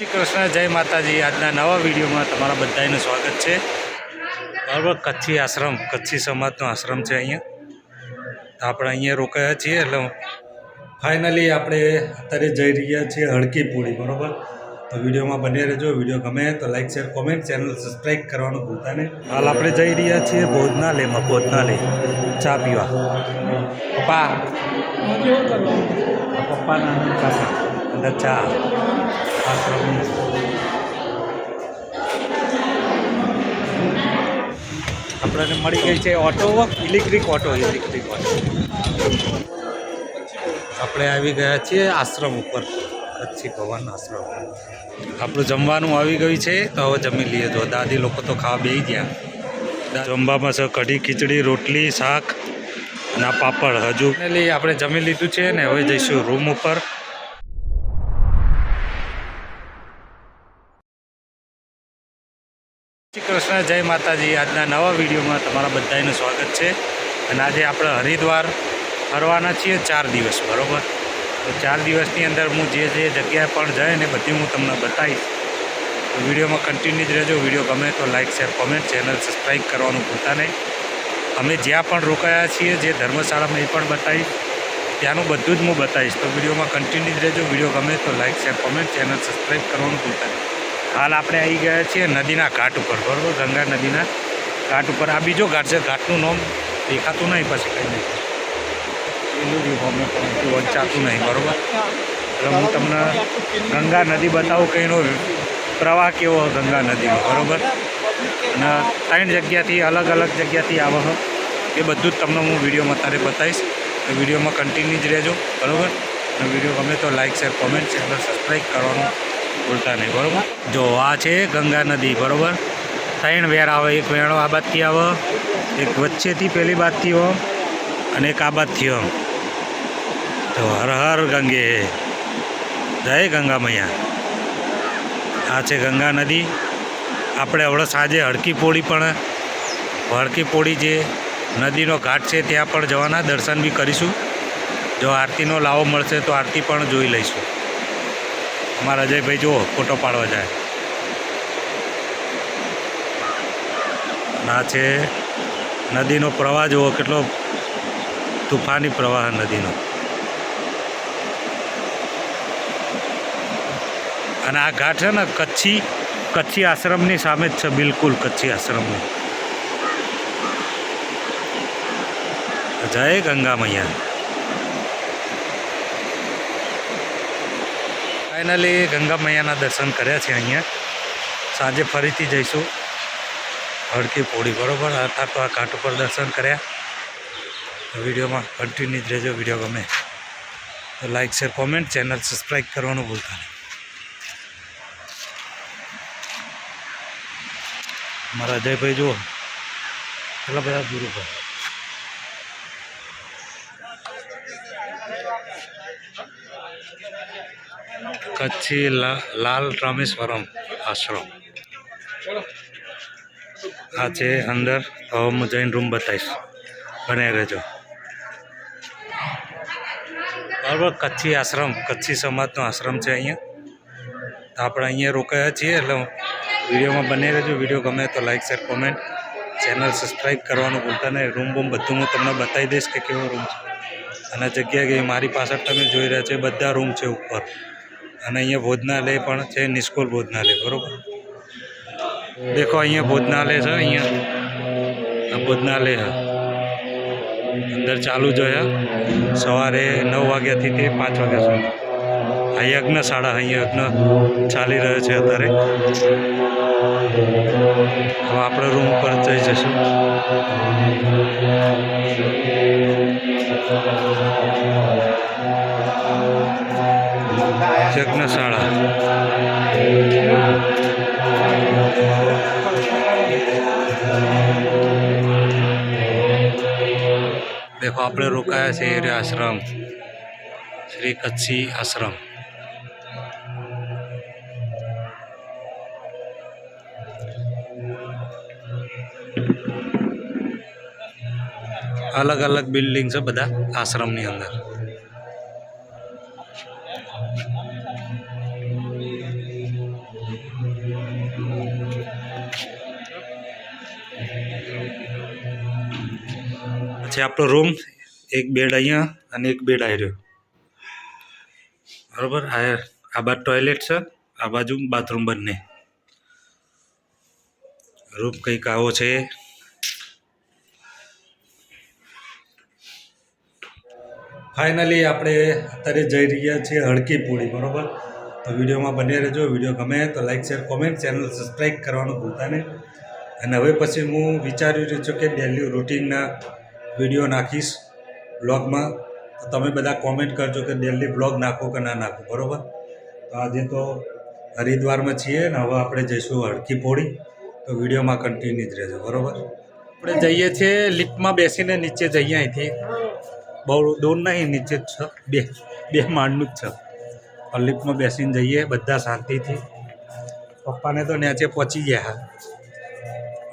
શ્રી કૃષ્ણ, જય માતાજી। આજના નવા વિડીયોમાં તમારા બધાનું સ્વાગત છે। બરાબર, કચ્છી આશ્રમ, કચ્છી સમાજનો આશ્રમ છે અહીંયા। તો આપણે અહીંયા રોકાયા છીએ એટલે ફાઇનલી આપણે અત્યારે જઈ રહ્યા છીએ હડકી પૂરી। બરાબર, તો વિડીયોમાં બને રહેજો। વિડીયો ગમે તો like, share, comment, channel subscribe કરવાનું ભૂલતા નહીં। હાલ આપણે જઈ રહ્યા છીએ ભોજનાલયમાં, ભોજનાલય ચા પીવા। પપ્પા પપ્પાના અંદર ચા આશ્રમની આપણને મળી ગઈ છે ઓટો, ઇલેક્ટ્રિક ઓટો। આપણે આવી ગયા છીએ આશ્રમ ઉપર, કચ્છી ભવન આશ્રમ। આપણું જમવાનું આવી ગયું છે, તો હવે જમી લઈએ। જો દાદી લોકો તો ખાવા બેસી ગયા। જમવામાં છે કઢી, ખીચડી, રોટલી, શાક અને આ પાપડ। હજુ આપણે જમી લીધું છે ને હવે જઈશું રૂમ ઉપર। શ્રી કૃષ્ણ, જય માતાજી। આજના નવા વિડીયોમાં તમારા બધાનું સ્વાગત છે। અને આજે આપણે હરિદ્વાર ફરવાના છીએ 4 દિવસ। બરાબર, તો 4 દિવસની અંદર હું જે જગ્યાએ પણ જાય ને બધી હું તમને બતાવીશ। તો વિડીયોમાં કન્ટિન્યુ જ રહેજો। વિડીયો ગમે તો like, share, comment, channel subscribe કરવાનું ભૂલતા નહીં। અમે જ્યાં પણ રોકાયા છીએ, જે ધર્મશાળામાં એ પણ બતાવીશ, ત્યાંનું બધું જ હું બતાવીશ। તો વિડીયોમાં કન્ટિન્યુ જ રહેજો। વિડીયો ગમે તો like, share, comment, channel subscribe કરવાનું ભૂલતા નહીં। હાલ આપણે આવી ગયા છીએ નદીના ઘાટ ઉપર। બરાબર, ગંગા નદીના ઘાટ ઉપર। આ બીજો ઘાટ છે, ઘાટનું નામ દેખાતું નહીં, પછી કંઈ નહીં પેલું અમે પણ વંચાતું નહીં। બરાબર, એટલે હું તમને ગંગા નદી બતાવું કે એનો પ્રવાહ કેવો ગંગા નદીનો। બરાબર, અને 3 જગ્યાથી અલગ અલગ જગ્યાથી આવે એ બધું જ તમને હું વિડીયોમાં અત્યારે બતાવીશ। તો વિડીયોમાં કન્ટિન્યુ જ રહેજો। બરાબર, અને વિડીયો ગમે તો like, share, comment, channel subscribe કરવાનું ભૂલતા નહીં। બરાબર, જો આ છે ગંગા નદી। બરાબર, 3 વેર આવે। એક વેણો આ બાજથી આવે, એક વચ્ચેથી પેલી બાજથી હો, અને એક આ બાજથી હો। તો હર હર ગંગે, જય ગંગા મૈયા। આ છે ગંગા નદી। આપણે હમણાં સાંજે હડકી પોળી પણ, હડકી પોળી જે નદીનો ઘાટ છે ત્યાં પણ જવાના, દર્શન બી કરીશું। જો આરતીનો લાવો મળશે તો આરતી પણ જોઈ લઈશું। અમારા અજયભાઈ જુઓ ફોટો પાડવા જાય। આ છે નદીનો પ્રવાહ, જુઓ કેટલો તુફાની પ્રવાહ નદીનો। અને આ ઘાટ છે ને કચ્છી આશ્રમની સામે જ છે, બિલકુલ કચ્છી આશ્રમની। જય ગંગા મૈયા। ફાઇનલી ગંગા મૈયાના દર્શન કર્યા છે અહીંયા। સાંજે ફરીથી જઈશું હડકી પોળી। બરાબર, અત્યારે તો આ ઘાટ ઉપર દર્શન કર્યા। વિડીયોમાં કન્ટિન્યુ જ રહેજો। વિડીયો ગમે તો like, share, comment, channel subscribe કરવાનું ભૂલતા નહીં। મારા અજયભાઈ જુઓ કેટલા બધા દૂર ઉપર। કચ્છી લાલ રામેશ્વરમ આશ્રમ આ છે અંદર। હવે હું જઈને રૂમ બતાવીશ, બને રહેજો। બરાબર, કચ્છી આશ્રમ, કચ્છી સમાજનો આશ્રમ છે અહીંયા। તો આપણે અહીંયા રોકાયા છીએ એટલે વિડીયોમાં બને રહેજો। વિડીયો ગમે તો like, share, comment, channel subscribe કરવાનું ભૂલતા નહીં। રૂમ બધું હું તમને બતાવી દઈશ કે કેવો રૂમ છે। અને જગ્યા કે મારી પાછળ તમે જોઈ રહ્યા છો બધા રૂમ છે ઉપર। અને અહીંયા ભોજનાલય પણ છે, નિષ્કુલ ભોજનાલય। બરાબર, દેખો અહીંયા ભોજનાલય છે। અહીંયા આ ભોજનાલય છે, અંદર ચાલુ જોયા સવારે 9 વાગ્યાથી તે 5 વાગ્યા સુધી। આ યજ્ઞશાળા, અહીંયા યજ્ઞ ચાલી રહ્યો છે અત્યારે। હવે આપણે રૂમ પર જઈ જશું। યજ્ઞશાળા દેખો આપણે રોકાયા છે એ આશ્રમ, શ્રી કચ્છી આશ્રમ। अलग अलग बिल्डिंग से बदा आश्रम अंदर। છે આપણો રૂમ. એક બેડ અહીંયા અને એક બેડ આવી રહ્યો બરાબર. આ બાજુ ટોયલેટ છે, આ બાજુ બાથરૂમ બંને. રૂમ કંઈક આવો છે. ફાઇનલી આપણે અત્યારે જઈ રહ્યા છીએ હડકી પૂળી બરાબર. તો વિડીયોમાં બને રહેજો. વિડીયો ગમે તો like share comment, channel subscribe કરવાનું ભૂલતા નહીં. અને હવે પછી હું વિચારી રહ્યો છું કે ડેલી રૂટીનના વિડીયો નાખીશ બ્લોગમાં. તો તમે બધા કોમેન્ટ કરજો કે ડેલી બ્લોગ નાખો કે ના નાખો બરાબર. તો આજે તો હરિદ્વારમાં છીએ ને હવે આપણે જઈશું હડકી પૂળી. તો વિડીયોમાં કન્ટિન્યુ જ રહેજો બરાબર. આપણે જઈએ છીએ લિફ્ટમાં બેસીને નીચે જઈએ અહીંથી. બહુ દૂર નહીં, નીચે જ છે, બે માળનું જ છે. પણ લિફ્ટમાં બેસીને જઈએ બધા શાંતિથી. પપ્પાને તો નીચે પહોંચી ગયા.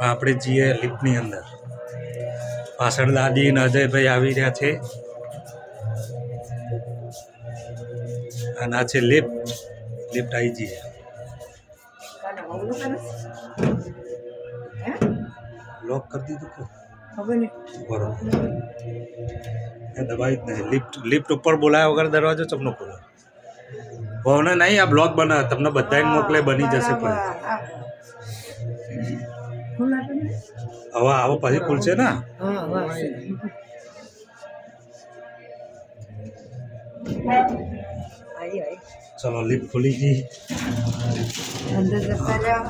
આપણે જઈએ લિફ્ટની અંદર. પાછળ દાદી અને અજયભાઈ આવી રહ્યા છે. અને આ છે લિફ્ટ આવી જઈએ. લોક કરી દીધું બરોબર. દબાઈ જ નહીં. લિફ્ટ ઉપર બોલાયા વગર દરવાજો ચમનો ખોલો. ભાવને નહીં, આ બ્લોગ બનાવે તમને બધાને મોકલે, બની જશે. પણ હવે આવો પછી ખુલશે ને. ચલો લિફ્ટ ખુલી ગઈ.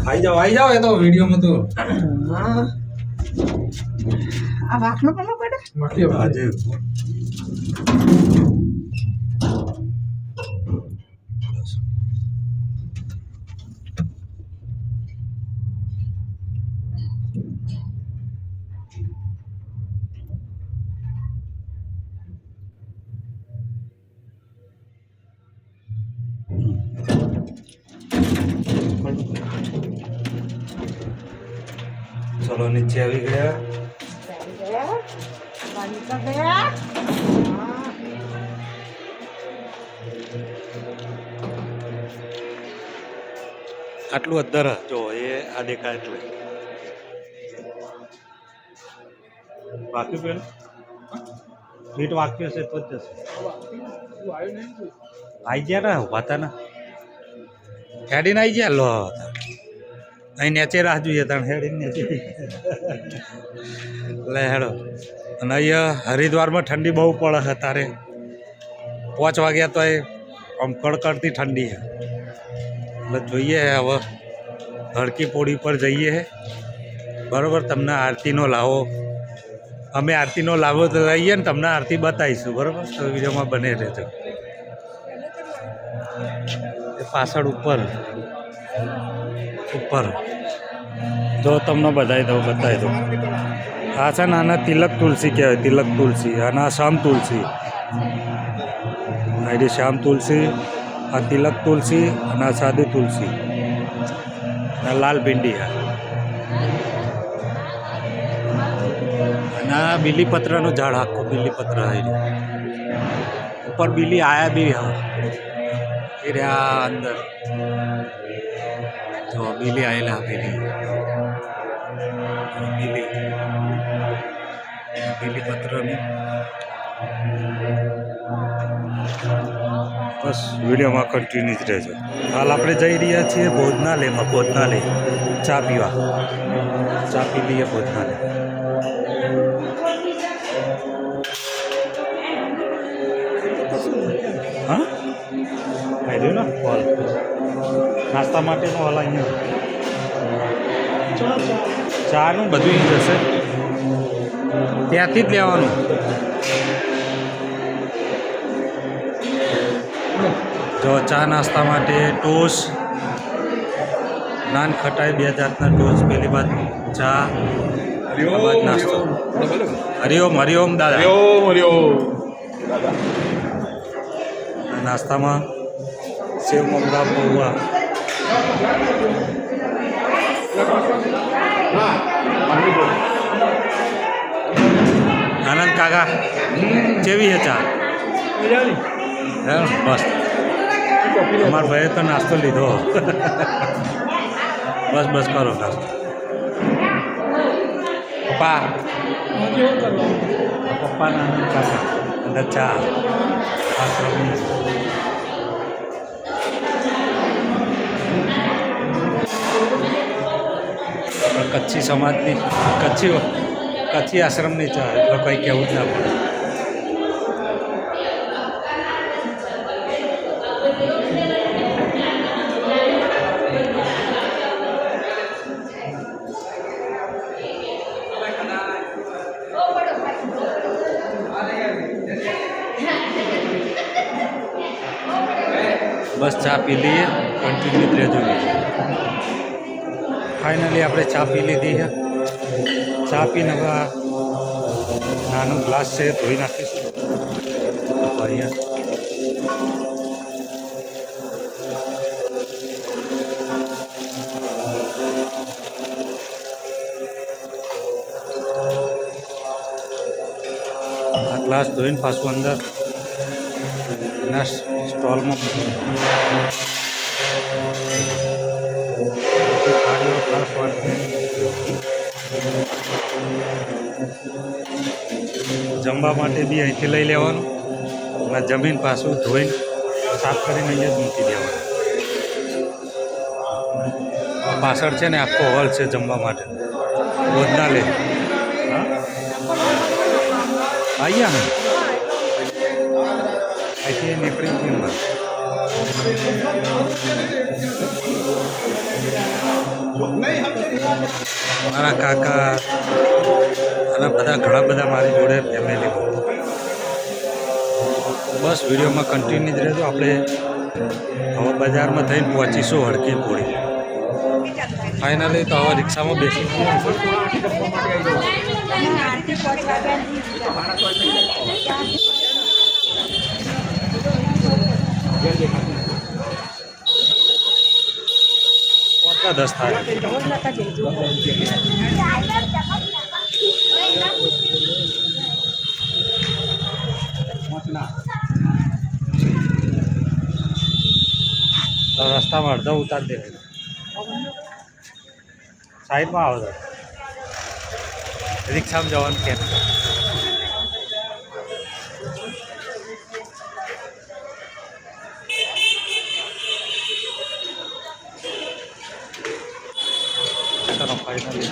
આવી જાઓ એ તો વિડીયોમાં તો આ વાકનો પેલો પડે આજે ચલો નીચે આવી ગયા. આટલું અંદર જો એ આ દેખાય એટલે વાક્યું પેલું ફીટ વાક્ય છે તો જ જશે. આવી ગયા ને વાતા ને હેડીને આવી ગયા. લો અહીં નેચે રાહ જોઈએ તાણ હેડીને નેચે લે હેડો. અને અહીંયા હરિદ્વારમાં ઠંડી બહુ પડે છે તારે. 5 વાગ્યા તો એ આમ કડકડતી ઠંડી છે. એટલે જોઈએ હવે હડકી પૂળી પર જઈએ બરાબર. તમને આરતીનો લાવો, અમે આરતીનો લાવો તો લઈએ ને તમને આરતી બતાવીશું બરાબર. તો વિડીયોમાં બને રહેજો. એ પાછળ ઉપર જો તમને બતાવી દઉં. આ છે ને આના તિલક તુલસી કહેવાય, તિલક તુલસી. અને આ શ્યામ તુલસી, આ શ્યામ તુલસી, આ તિલક તુલસી અને આ સાદી તુલસી અને લાલ ભીંડી. અને આ બીલીપત્રનું ઝાડ, આખું બીલીપત્ર આવી ઉપર. બીલી આયા બી હા એ રહ્યા અંદર. જો બીલી આવેલા, બીલીપત્રની. બસ વિડીયોમાં કન્ટિન્યુ જ રહેજો. હાલ આપણે જઈ રહ્યા છીએ ભોજનાલય ચા પીવા. ચા પી લઈએ ભોજનાલય. હા આવી રહ્યું ને હોલ, નાસ્તા માટેનો હોલ અહીંયા. ચાનું બધું જશે ત્યાંથી જ લેવાનું. જો ચા નાસ્તા માટે ટોસ્ટ, નાન ખટાઈ, 2 જાતના ટોસ્ટ. પેલી બાદ ચા, બાદ નાસ્તો. હરિઓમ દાદા. નાસ્તામાં સેવ મમરા, પૌવા. આનંદ કાકા કેવી છે ચા? બસ અમારા ભાઈએ તો નાસ્તો લીધો. બસ કરો નાસ્તો. પપ્પા પપ્પાના આનંદ કાકા અને ચા આશ્રમની કચ્છી સમાજની કચ્છી આશ્રમની ચા એટલે કંઈ કહેવું જ ના પડે. બસ ચા પી લઈએ, કન્ટિન્યુ રહેજો. ફાઇનલી આપણે ચા પી લીધી છે. ચા પીને હવે નાનો ગ્લાસ છે ધોઈ નાખીશું અહીંયા. આ ગ્લાસ ધોઈને પાછું અંદર એના સ્ટોલમાં જમવા માટે બી અહીંથી લઈ લેવાનું અને જમીન પાછું ધોઈને સાફ કરીને અહીંયા જ મૂકી દેવાનું. પાછળ છે ને આખો હોલ છે જમવા માટે ભોજનાલય. હા અહીંયા ને અહીંથી નીકળી ગયું. મારા કાકા અને બધા ઘણા બધા મારી જોડે ફેમિલી. બસ વિડીયોમાં કન્ટિન્યુ જ રહેજો. આપણે હવે બજારમાં થઈને પહોંચીશું હડકી પોળી. ફાઇનલી તો હવે રિક્ષામાં બેસી પહોંચતા 10 થાય. રસ્તામાં અડધો ઉતાર દે, સાઈડમાં આવો રિક્ષામાં જવાનું કેમ. ચલો ફાઇનલી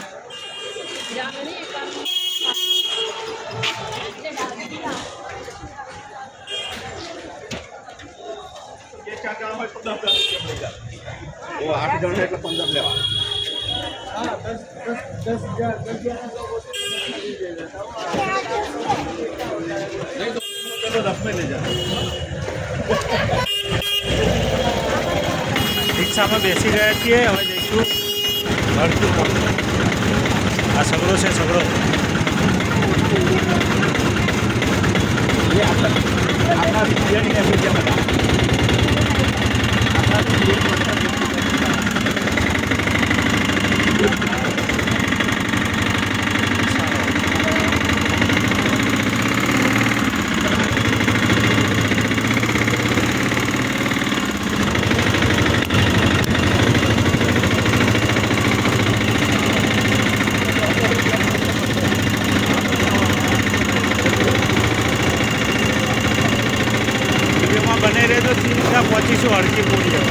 वो 8 जण એટલે 15 લેવા. હા 10 नहीं तो चलो 10 में ले जा. રિક્ષામાં બેસી ગયા છીએ. હવે જઈશું હડકી. આ સગડો છે સગડો. આપણા બિયાની એસી છે બધા. બને રહે તો સીધા પહોંચીશું હડકી પોળી.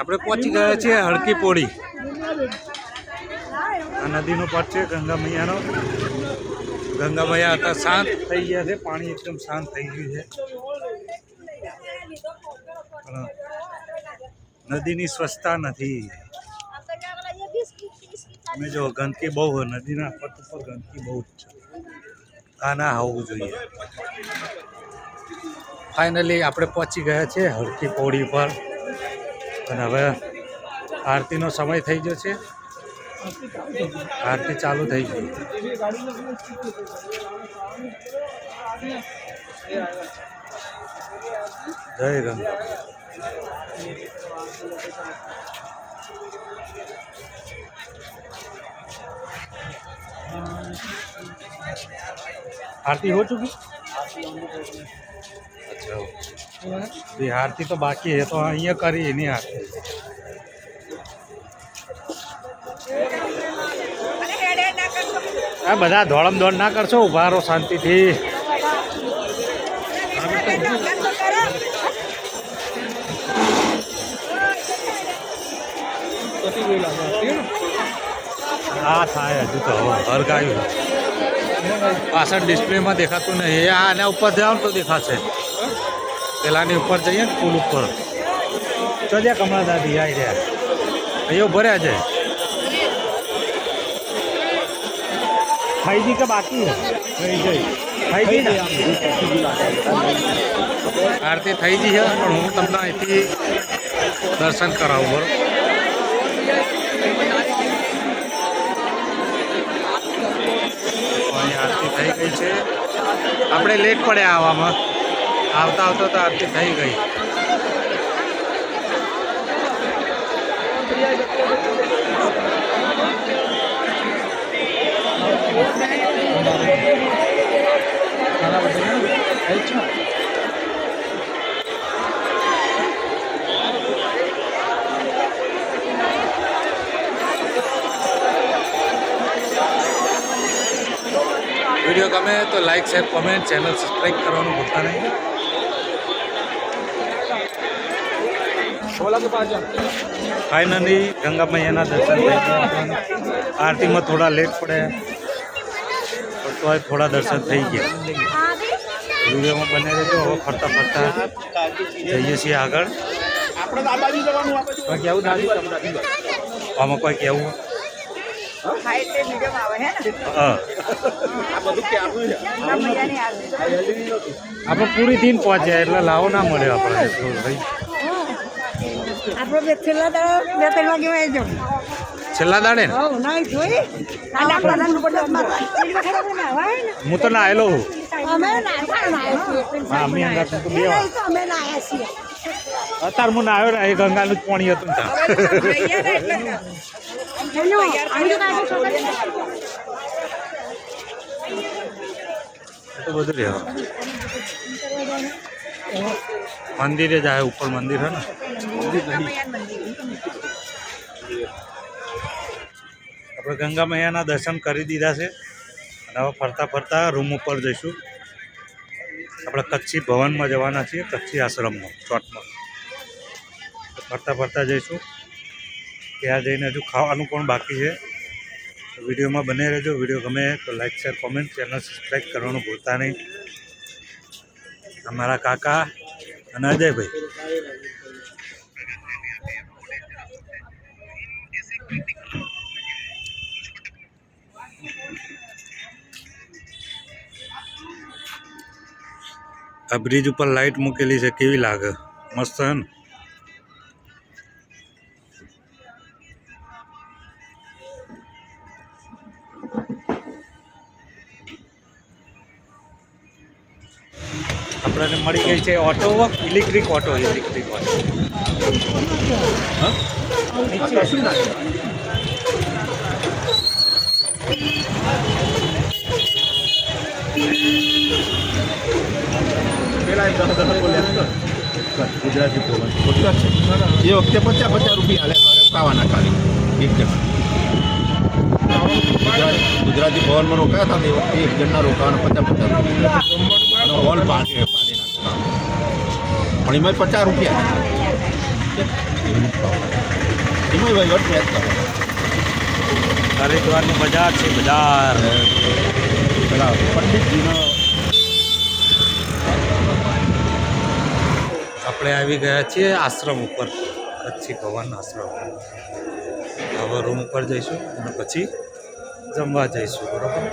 આપણે પહોંચી ગયા છીએ હડકી પોળી. આ નદીનો પટ છે ગંગા મૈયાનો. ગંગા મૈયા હતા શાંત થઈ ગયા છે, પાણી એકદમ શાંત થઈ ગયું છે. પણ નદીની સ્વચ્છતા નથી. તમે જો ગંદકી બહુ હોય, નદીના પટ ઉપર ગંદકી બહુ જ છે. આ ના હોવું જોઈએ. ફાઇનલી આપણે પહોંચી ગયા છે હરકી પૌડી પર અને હવે આરતીનો સમય થઈ ગયો છે. આરતી ચાલુ થઈ ગઈ. જય ગંગા. आरती हो चुकी? अच्छा, ये आरती तो बाकी है, तो अँ करी नहीं आरती. આ બધા દોડમ દોડ ના કરશો, ઉભા રહો શાંતિથી. હા થાય હજુ તો હરગાયું. પાછળ ડિસ્પ્લેમાં દેખાતું નહીં. આના ઉપર જાઓ તો દેખાશે. પેલાની ઉપર જઈએ ને પુલ ઉપર. ચોદ્યા કમળા દાદી આવી રહ્યા. અહીંયા ભર્યા છે. ખાઈ જી કે બાકી ખાઈ ગઈ ને આરતી થઈ ગઈ છે, પણ હું તમને અહીંથી દર્શન કરાવું. બરોબર, અહીં આરતી થઈ ગઈ છે. આપણે લેટ પડ્યા આવવામાં. આવતા આવતા તો આરતી થઈ ગઈ. વિડીયો ગમે તો like share comment, channel subscribe કરવાનું ભૂલતા નહીં. ફાઇનલી ગંગા મૈયાના દર્શન થઈ ગયા. આરતીમાં થોડા લેટ પડે પણ તો થોડા દર્શન થઈ ગયા. વિડીયોમાં બને રહેજો. હવે ફરતા ફરતા જઈએ છીએ આગળ. કોઈ કેવું દાદી? આમાં કોઈ કેવું? આપણે પૂરી થઈને પહોંચ્યા એટલે લાવો ના મળે આપણે. આપણે છેલ્લા દાડે 2-3 વાગે આવી જાવ. છેલ્લા દાડે ને હું તો ના આવેલો હું. હા, અમે અંગાત તો બે વાર. અત્યારે હું ના આવ્યો ને, એ ગંગાનું જ પાણી હતું ને ત્યાં. તો બધું રહેવા મંદિરે જાય. ઉપર મંદિર હે ને. આપણે ગંગા મૈયાના દર્શન કરી દીધા છે અને હવે ફરતા ફરતા રૂમ ઉપર જઈશું. આપણે કચ્છી ભવનમાં જવાના છીએ, કચ્છી આશ્રમમાં શોર્ટમાં. ફરતા ફરતા જઈશું. ત્યાં જઈને હજુ ખાવાનું પણ બાકી છે. વિડીયોમાં બને રહેજો. વિડીયો ગમે તો like share comment, channel subscribe કરવાનું ભૂલતા નહીં. અમારા કાકા અને અજયભાઈ. આ બ્રિજ ઉપર લાઈટ મૂકેલી છે, કેવી લાગે? મસ્ત છે ને. આપણને મળી ગઈ છે auto, electric auto. Electric auto પેલા ગુજરાતી ભવન ખોટું છે. એ વખતે 50-50 રૂપિયા હાલે રોકાવાના ખાલી એક જણા. ગુજરાતી ભવનમાં રોકાયા હતા ને એ વખતે એક જણના રોકાવાના 50-50 રૂપિયા. હોલ બાંધી નાખતા પણ એમાં 50 રૂપિયા. એમાં વહીવટ મેચ કરો. હરિદ્વારનું બજાર છે, બજાર. પેલા પંડિતજીનો આપણે આવી ગયા છીએ આશ્રમ ઉપર, કચ્છી ભવન આશ્રમ. હવે રૂમ ઉપર જઈશું અને પછી જમવા જઈશું. બરાબર,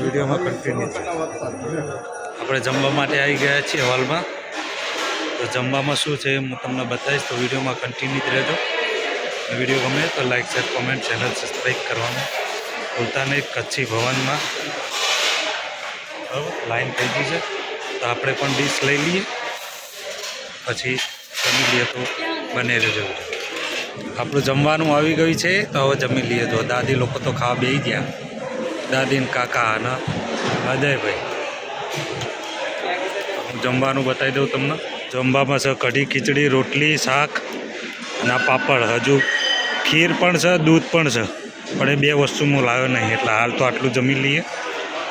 વિડીયોમાં કન્ટિન્યુ છે. આપણે જમવા માટે આવી ગયા છીએ હોલમાં. તો જમવામાં શું છે હું તમને બતાવીશ, તો વિડીયોમાં કન્ટિન્યુ જ રહેજો. વિડીયો ગમે તો like, share, comment, channel subscribe કરવાનું ભૂલતા નહીં. કચ્છી ભવનમાં બરાબર લાઈન થઈ ગઈ છે, તો આપણે પણ ડીશ લઈ લઈએ, પછી જમી લઈએ. તો બને રહેજો. આપણું જમવાનું આવી ગયું છે, તો હવે જમી લઈએ. જો દાદી લોકો તો ખાવા બેસી ગયા, દાદી ને કાકા અને અજયભાઈ. હું જમવાનું બતાવી દઉં તમને. જમવામાં છે કઢી, ખીચડી, રોટલી, શાક અને આ પાપડ. હજુ ખીર પણ છે, દૂધ પણ છે, પણ એ બે વસ્તુ હું લાવ્યો નહીં, એટલે હાલ તો આટલું જમી લઈએ,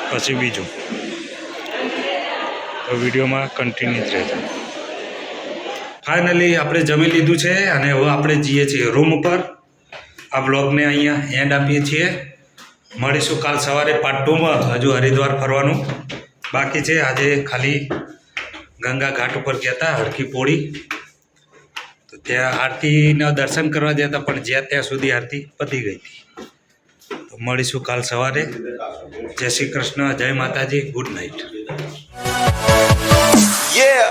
પછી બીજું. તો વિડીયોમાં કન્ટિન્યુ જ રહેજો. ફાઇનલી આપણે જમી લીધું છે અને હવે આપણે જઈએ છીએ રૂમ ઉપર. આ બ્લોગને અહીંયા એન્ડ આપીએ છીએ. મળીશું કાલ સવારે પાર્ટ 2માં. હજુ હરિદ્વાર ફરવાનું બાકી છે. આજે ખાલી ગંગા ઘાટ ઉપર ગયા હતા, હરકી પોળી. તો ત્યાં આરતીના દર્શન કરવા ગયા હતા, પણ જ્યાં ત્યાં સુધી આરતી પતી ગઈ હતી. તો મળીશું કાલ સવારે. જય શ્રી કૃષ્ણ, જય માતાજી, ગુડ નાઇટ. Yeah.